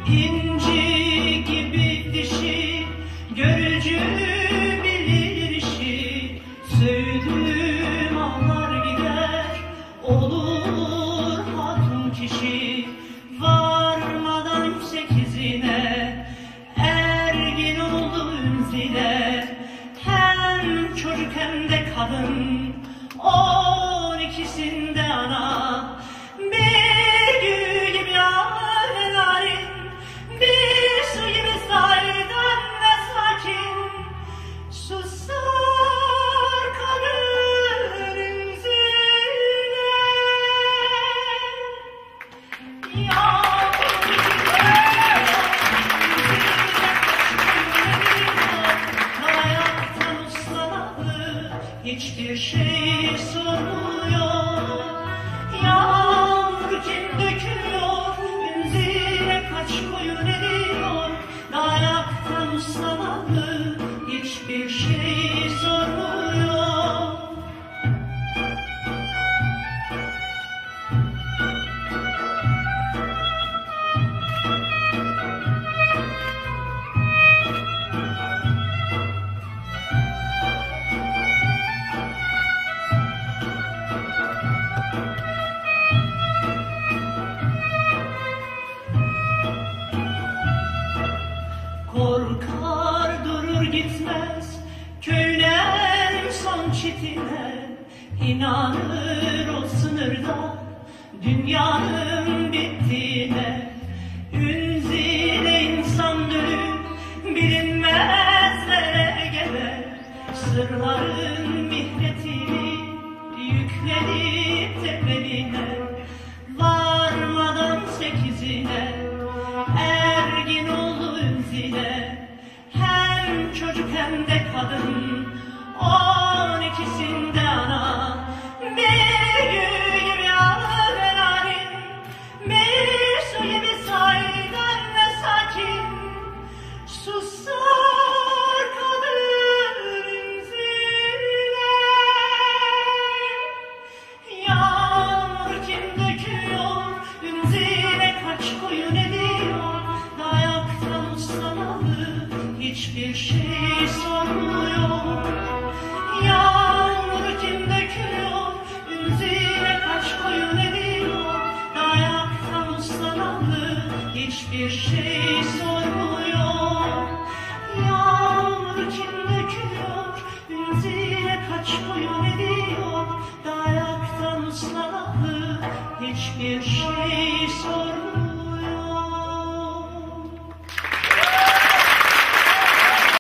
İnci gibi dişi, görücü bilir işi. Söğüdüm ağlar gider, olur hatun kişi. Varmadan 8'ine, ergin oldu zile. Hem çocuk hem de kadın, 12'sinde ana. Bir gül gibi yâre narin, bir su gibi saydam ve sakin. Susar kaderin zile. Hayattan uslanalı hiçbir şey sormuyor. Yağmur kim döküyor, benzine kaç koyun ediyor. Dayaktan uslanalı hiçbir şey sormuyor. Korkar durur gitmez köyler son çitine. İnanır o sınırda dünyanın bittiğine. Ünzile insan dönüp bilinmezlere gebe. Sırların mihnetini yüklenip tepeline. Varmadan 8'ine, ergin oldu zile. Hem çocuk hem de kadın, 12'sinde ana. Bir gül gibi yâre narin, bir su gibi saydam ve sakin. Susar kaderin zile. Yağmur kim döküyor, ünzile kaç koyun ediyor. Dayaktan uslanalı hiçbir şey sormuyor. Yağmur kim döküyor, ünzile kaç koyun ediyor. Dayaktan uslanalı hiçbir şey sormuyor. Yağmur kim döküyor, ünzile kaç koyun ediyor. Dayaktan uslanalı hiçbir şey sormuyor.